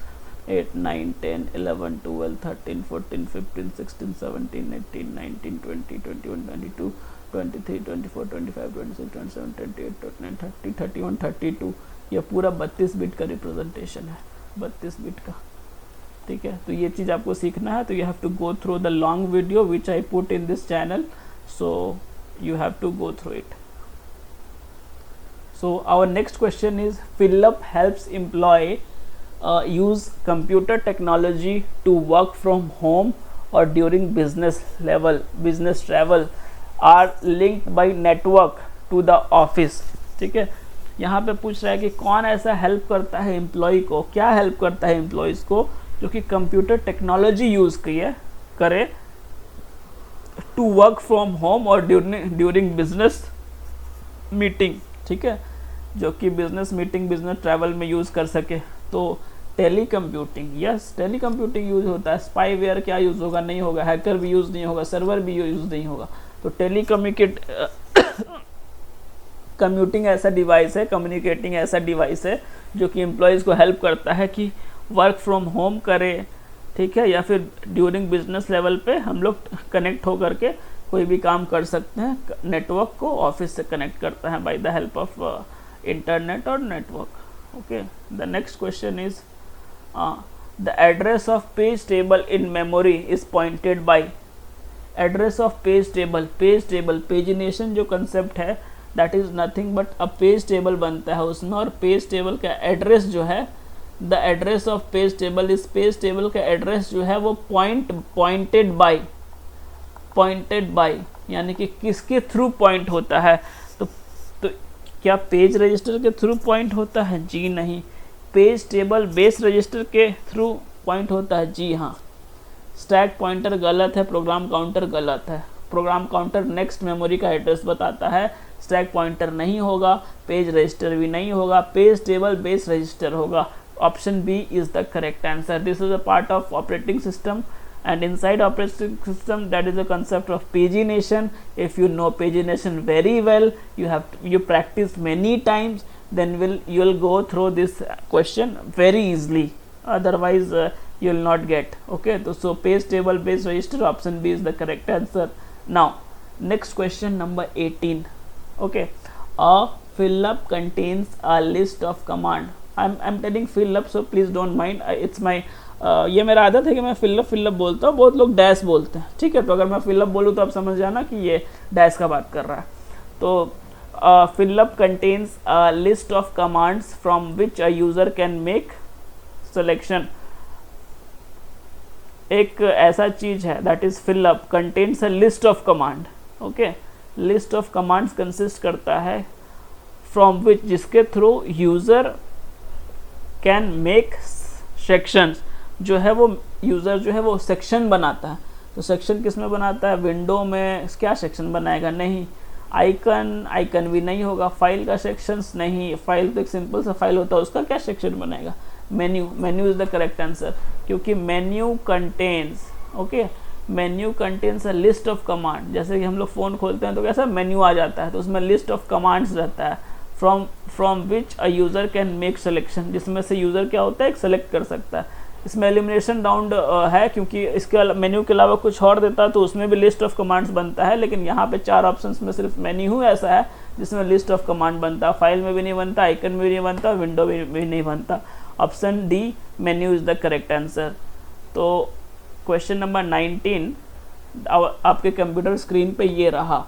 8 9 10 11 12 13 14 15 16 17 18 19 20 21 22 23 24 25 26 27 28 29 30 31 32, ये पूरा 32 बिट का रिप्रेजेंटेशन है, 32 बिट का। ठीक है, तो ये चीज़ आपको सीखना है, तो you have to go through the long video which I put in this channel, so you have to go through it. So our next question is, Fill-Up helps employee use computer technology to work from home or during business travel are linked by network to the office. ठीक है, यहाँ पे पूछ रहा है कि कौन ऐसा हेल्प करता है एम्प्लॉय को, क्या हेल्प करता है एम्प्लॉयज़ को जो कि कंप्यूटर टेक्नोलॉजी यूज़ करे टू वर्क फ्रॉम होम और ड्यूरिंग बिजनेस मीटिंग. ठीक है, जो कि बिजनेस मीटिंग बिजनेस ट्रैवल में यूज़ कर सके. तो tele computing, yes tele computing use होता है. स्पाईवेयर क्या यूज़ होगा, नहीं होगा. हैकर भी यूज़ नहीं होगा, सर्वर भी यूज़ नहीं होगा. तो टेली कम्यूटिंग ऐसा डिवाइस है, कम्युनिकेटिंग ऐसा डिवाइस है जो कि एम्प्लॉयज़ को हेल्प करता है कि वर्क फ्रॉम होम करे. ठीक है, या फिर ड्यूरिंग बिजनेस लेवल पे हम लोग कनेक्ट हो करके कोई भी काम कर सकते हैं. नेटवर्क को ऑफिस से कनेक्ट करता है by the help of internet और network. Okay, the next question is the address of page table in memory is pointed by. Address of page table, pagination जो कंसेप्ट है that is nothing but a page table बनता है उसमें, और पेज टेबल का एड्रेस जो है, the address of page table, इस पेज टेबल का एड्रेस जो है वो पॉइंटेड बाय यानी कि किसके थ्रू पॉइंट होता है. तो क्या पेज रजिस्टर के थ्रू पॉइंट होता है? जी नहीं. पेज टेबल बेस रजिस्टर के थ्रू पॉइंट होता है? जी हाँ. स्टैक पॉइंटर गलत है, प्रोग्राम काउंटर गलत है. प्रोग्राम काउंटर नेक्स्ट मेमोरी का एड्रेस बताता है, स्टैक पॉइंटर नहीं होगा, पेज रजिस्टर भी नहीं होगा, पेज टेबल बेस रजिस्टर होगा. Option B is the correct answer. This is a part of operating system, and inside operating system that is a concept of pagination. If you know pagination very well, you practice many times, then you will go through this question very easily. Otherwise you will not get. Okay, so page table based register, option B is the correct answer. Now next question number 18. Okay, a fill up contains a list of command. I'm telling fill up, so please don't mind. It's my ये मेरा आदत है कि मैं फिलअप बोलता हूँ. बहुत लोग डैश बोलते हैं. ठीक है, तो अगर मैं फिलअप बोलूँ तो आप समझ जाना कि ये डैश का बात कर रहा है. तो fill up contains a list of commands from which a user can make selection. एक ऐसा चीज़ है that is fill up contains a list of command. Okay, list of commands consist करता है फ्रॉम विच, जिसके through user can make sections. जो है वो यूज़र जो है वो सेक्शन बनाता है. तो सेक्शन किस में बनाता है? विंडो में क्या सेक्शन बनाएगा? नहीं. आइकन भी नहीं होगा. फाइल का सेक्शंस नहीं. फाइल तो एक सिंपल सा फाइल होता है, उसका क्या सेक्शन बनेगा? Menu is the correct answer, क्योंकि menu contains a list of command. जैसे कि हम लोग फ़ोन खोलते हैं तो कैसा मेन्यू आ जाता है, तो उसमें लिस्ट ऑफ कमांड्स रहता है from which a user can make selection, जिसमें से यूज़र क्या होता है, एक सेलेक्ट कर सकता है. इसमें एलिमिनेशन राउंड है, क्योंकि इसके मेन्यू के अलावा कुछ और देता है तो उसमें भी लिस्ट ऑफ कमांड्स बनता है. लेकिन यहाँ पे 4 ऑप्शंस में सिर्फ मेन्यू ऐसा है जिसमें लिस्ट ऑफ कमांड बनता है. फाइल में भी नहीं बनता, आइकन में भी नहीं बनता, विंडो में भी नहीं बनता. Option D menu is the correct answer. तो क्वेश्चन नंबर 19 आपके कंप्यूटर स्क्रीन पे ये रहा.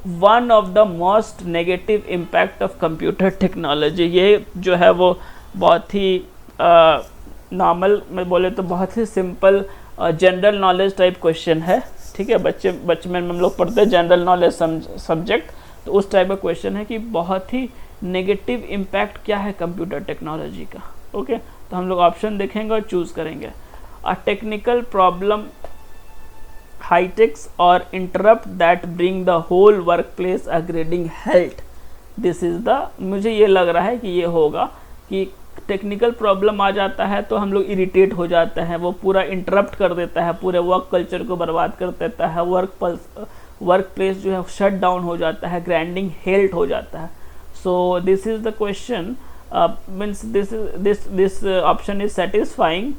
One of the most negative impact of computer technology. ये जो है वो बहुत ही नॉर्मल में बोले तो बहुत ही simple general knowledge type question है. ठीक है, बचपन में हम लोग पढ़ते हैं जनरल नॉलेज सब्जेक्ट, तो उस टाइप का क्वेश्चन है कि बहुत ही नेगेटिव इम्पैक्ट क्या है कंप्यूटर टेक्नोलॉजी का. ओके, तो हम लोग ऑप्शन देखेंगे और चूज़ करेंगे. अ टेक्निकल प्रॉब्लम, हाईटेक्स और interrupt that bring the whole workplace a grinding halt. This is the, मुझे ये लग रहा है कि ये होगा कि टेक्निकल प्रॉब्लम आ जाता है तो हम लोग इरिटेट हो जाते हैं, वो पूरा इंटरप्ट कर देता है, पूरे वर्क कल्चर को बर्बाद कर देता है, वर्क प्लेस जो है शट डाउन हो जाता है, ग्राइंडिंग हेल्थ हो जाता है. So this is the question, means this option is satisfying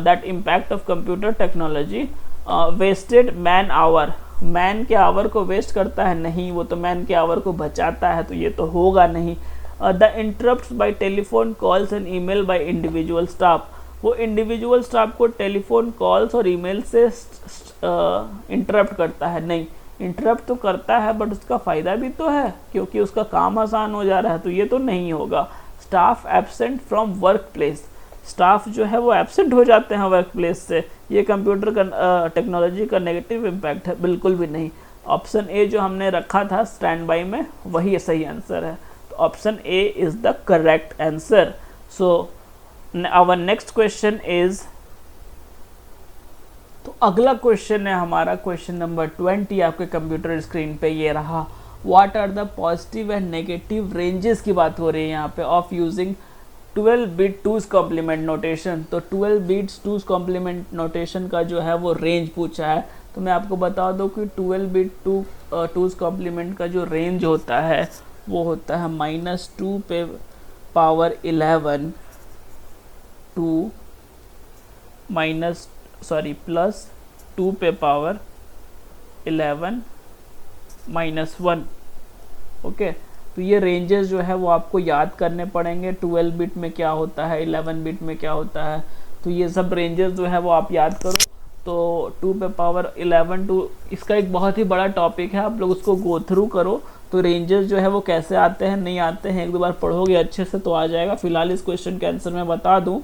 that impact of computer technology. Wasted man hour, man के आवर को वेस्ट करता है? नहीं, वो तो मैन के आवर को बचाता है, तो ये तो होगा नहीं. The interrupts bye telephone calls and email by individual staff, वो इंडिविजुअल स्टाफ को टेलीफोन कॉल्स और ईमेल से इंटरप्ट करता है? नहीं, इंटरप्ट तो करता है बट उसका फ़ायदा भी तो है, क्योंकि उसका काम आसान हो जा रहा है, तो ये तो नहीं होगा। Staff absent from work place, staff जो है वो एब्सेंट हो जाते हैं वर्क प्लेस से, ये कंप्यूटर का टेक्नोलॉजी का नेगेटिव इम्पैक्ट है, बिल्कुल भी नहीं। ऑप्शन ए जो हमने रखा था स्टैंड बाई में, वही सही आंसर है। तो option A is the correct answer. So our next question is, तो अगला क्वेश्चन है हमारा क्वेश्चन नंबर 20 आपके कंप्यूटर स्क्रीन पे ये रहा। What are the positive and negative ranges की बात हो रही है यहाँ पे of using 12 bit two's complement notation. तो 12 बिट्स टूज कॉम्प्लीमेंट नोटेशन का जो है वो रेंज पूछा है। तो मैं आपको बता दूं कि 12 बिट टूज कॉम्प्लीमेंट का जो रेंज होता है वो होता है -2 पे पावर 11 टू +2 पे पावर 11 -1। ओके, तो ये रेंजेस जो है वो आपको याद करने पड़ेंगे। 12 बिट में क्या होता है, 11 बिट में क्या होता है, तो ये सब रेंजेस जो है वो आप याद करो। तो 2 पे पावर 11 टू, इसका एक बहुत ही बड़ा टॉपिक है, आप लोग उसको गो थ्रू करो। तो रेंजेस जो है वो कैसे आते हैं नहीं आते हैं, एक दो बार पढ़ोगे अच्छे से तो आ जाएगा। फिलहाल इस क्वेश्चन के आंसर मैं बता दूं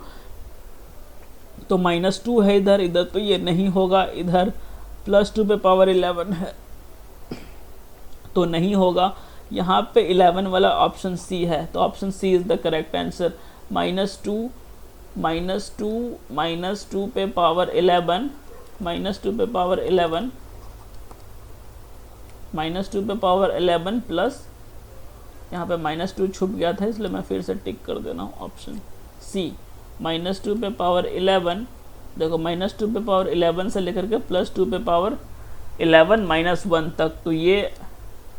तो -2 है इधर, इधर तो ये नहीं होगा, इधर +2 पे पावर 11 है तो नहीं होगा। यहाँ पे 11 वाला ऑप्शन सी है, तो option C is the correct answer. -2 पे पावर 11 -2 पे पावर 11 -2 पे पावर 11 प्लस, यहाँ पे -2 छुप गया था इसलिए मैं फिर से टिक कर दे रहा हूँ ऑप्शन सी। -2 पे पावर 11, देखो -2 पे पावर 11 से लेकर के +2 पे पावर 11 -1 तक, तो ये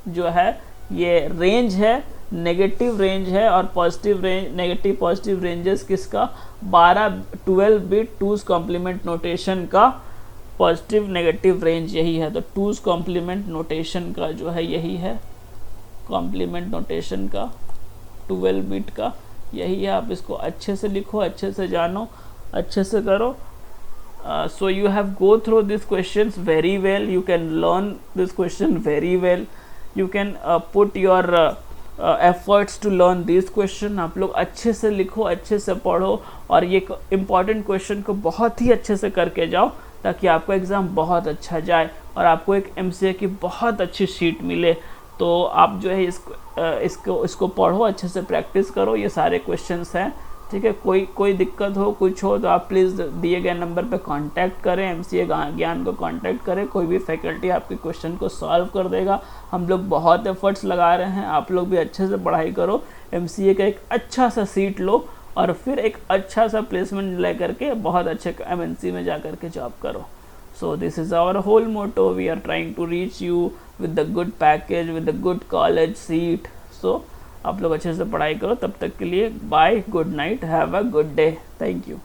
जो है ये रेंज है, नेगेटिव रेंज है। और positive range, negative positive ranges किसका, 12 बिट टूज कॉम्प्लीमेंट नोटेशन का पॉजिटिव नेगेटिव रेंज यही है। तो टूज कॉम्प्लीमेंट नोटेशन का जो है यही है, कॉम्प्लीमेंट नोटेशन का 12 बिट का यही है। आप इसको अच्छे से लिखो, अच्छे से जानो, अच्छे से करो। So you have go through these questions very well, you can learn this question very well, you can put your efforts to learn this question। आप लोग अच्छे से लिखो, अच्छे से पढ़ो और ये important question को बहुत ही अच्छे से करके जाओ ताकि आपका एग्ज़ाम बहुत अच्छा जाए और आपको एक MCA की बहुत अच्छी शीट मिले। तो आप जो है इसको पढ़ो, अच्छे से प्रैक्टिस करो, ये सारे क्वेश्चंस हैं, ठीक है। कोई दिक्कत हो, कुछ हो तो आप प्लीज़ दिए गए नंबर पे कांटेक्ट करें, MCA ज्ञान को कांटेक्ट करें, कोई भी फैकल्टी आपके क्वेश्चन को सॉल्व कर देगा। हम लोग बहुत एफर्ट्स लगा रहे हैं, आप लोग भी अच्छे से पढ़ाई करो, MCA का एक अच्छा सा सीट लो और फिर एक अच्छा सा प्लेसमेंट ले करके बहुत अच्छे MNC में जा करके जॉब करो। So this is our whole motto, we are trying to reach you with the good package, with the good college seat। So आप लोग अच्छे से पढ़ाई करो, तब तक के लिए bye, good night, have a good day, thank you.